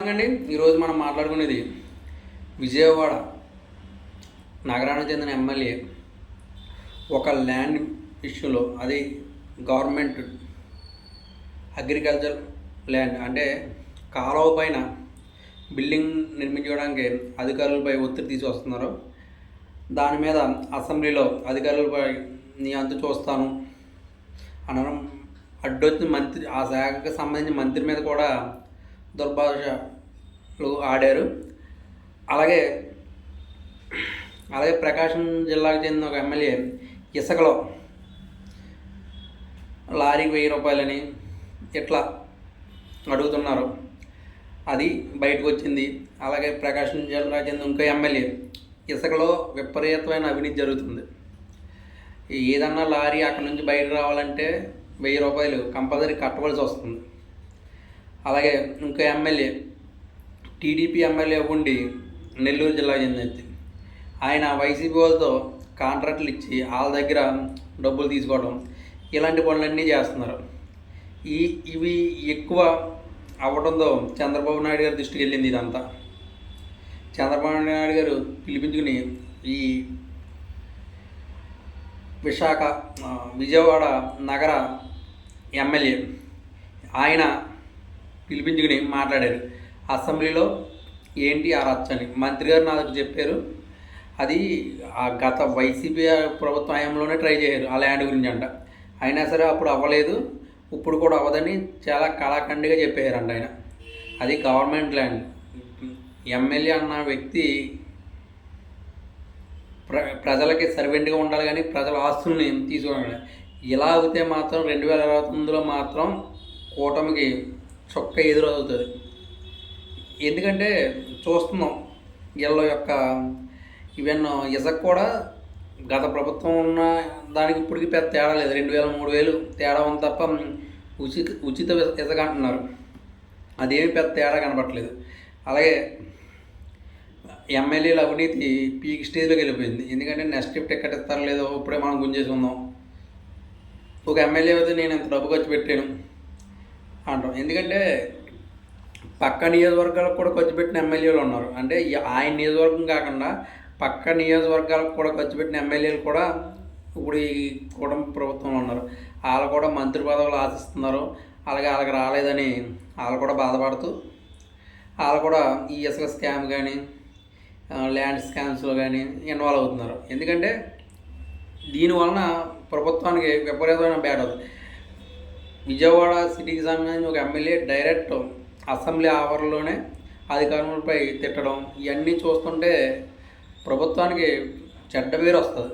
అండి ఈరోజు మనం మాట్లాడుకునేది విజయవాడ నగరానికి చెందిన ఎమ్మెల్యే ఒక ల్యాండ్ ఇష్యూలో, అది గవర్నమెంట్ అగ్రికల్చర్ ల్యాండ్ అంటే కాలువ పైన బిల్డింగ్ నిర్మించడానికి అధికారులపై ఒత్తిడి తీసుకొస్తున్నారు. దాని మీద అసెంబ్లీలో అధికారులపై నీ అంతు చూస్తాను అనడం, అడ్డొచ్చిన మంత్రి, ఆ శాఖకు సంబంధించిన మంత్రి మీద కూడా దుర్భాషలు ఆడారు. అలాగే ప్రకాశం జిల్లాకు చెందిన ఒక ఎమ్మెల్యే ఇసుకలో లారీకి 1000 రూపాయలని ఇట్లా అడుగుతున్నారు, అది బయటకు వచ్చింది. అలాగే ప్రకాశం జిల్లాకు చెందిన ఇంకో ఎమ్మెల్యే ఇసుకలో విపరీతమైన అవినీతి జరుగుతుంది. ఏదన్నా లారీ అక్కడ నుంచి బయటకు రావాలంటే 1000 రూపాయలు కంపల్సరీ కట్టవలసి వస్తుంది. అలాగే ఇంకో ఎమ్మెల్యే టీడీపీ ఎమ్మెల్యే ఉండి నెల్లూరు జిల్లాకు చెందినది, ఆయన వైసీపీ వాళ్ళతో కాంట్రాక్టులు ఇచ్చి వాళ్ళ దగ్గర డబ్బులు తీసుకోవడం, ఇలాంటి పనులన్నీ చేస్తున్నారు. ఇవి ఎక్కువ అవ్వడంతో చంద్రబాబు నాయుడు గారి దృష్టికి వెళ్ళింది ఇదంతా. చంద్రబాబు నాయుడు గారు పిలిపించుకుని ఈ విజయవాడ నగర ఎమ్మెల్యే ఆయన పిలిపించుకుని మాట్లాడారు అసెంబ్లీలో. ఏంటి ఆ రచ్చని మంత్రి గారు నాకు చెప్పారు. అది ఆ గత వైసీపీ ప్రభుత్వ హయాంలోనే ట్రై చేశారు ఆ ల్యాండ్ గురించి అంట. అయినా సరే అప్పుడు అవ్వలేదు, ఇప్పుడు కూడా అవ్వదని చాలా కళాఖండిగా చెప్పారంట ఆయన. అది గవర్నమెంట్ ల్యాండ్. ఎమ్మెల్యే అన్న వ్యక్తి ప్రజలకి సర్వెంట్గా ఉండాలి, కానీ ప్రజల ఆస్తుల్ని తీసుకోవాలి. ఇలా అవుతే మాత్రం 2029లో మాత్రం కూటమికి చొక్క ఎదురవుతుంది. ఎందుకంటే చూస్తున్నాం వీళ్ళ యొక్క ఈవెన్ ఇసుక కూడా గత ప్రభుత్వం ఉన్న దానికి ఇప్పటికి పెద్ద తేడా లేదు. 2000, 3000 తేడా ఉంది తప్ప ఉచిత ఇసుక అంటున్నారు, అదేమి పెద్ద తేడా కనపట్లేదు. అలాగే ఎమ్మెల్యేల అవినీతి పీక్ స్టేజ్లోకి వెళ్ళిపోయింది. ఎందుకంటే నెక్స్ట్ టికెట్ ఇస్తారో లేదో ఇప్పుడే మనం గుంజేసుకుందాం. ఒక ఎమ్మెల్యే అయితే నేను ఇంత డబ్బు ఖర్చు పెట్టాను అంటాం. ఎందుకంటే పక్క నియోజకవర్గాలకు కూడా ఖర్చు పెట్టిన ఎమ్మెల్యేలు ఉన్నారు. అంటే ఆయన నియోజకవర్గం కాకుండా పక్క నియోజకవర్గాలకు కూడా ఖర్చు పెట్టిన ఎమ్మెల్యేలు కూడా ఇప్పుడు ఈ కూటమి ప్రభుత్వంలో ఉన్నారు. వాళ్ళు కూడా మంత్రి పదవులు ఆశిస్తున్నారు. అలాగే వాళ్ళకి రాలేదని వాళ్ళు కూడా బాధపడుతూ వాళ్ళు కూడా ఈ ఇసుక స్కామ్ కానీ ల్యాండ్ స్కామ్స్లో కానీ ఇన్వాల్వ్ అవుతున్నారు. ఎందుకంటే దీనివలన ప్రభుత్వానికి విపరీతమైన బ్యాడ్ అవుతుంది. విజయవాడ సిటీకి సంబంధించిన ఒక ఎమ్మెల్యే డైరెక్ట్ అసెంబ్లీ ఆవరణలోనే అధికారులపై తిట్టడం, ఇవన్నీ చూస్తుంటే ప్రభుత్వానికి చెడ్డ పేరు వస్తుంది.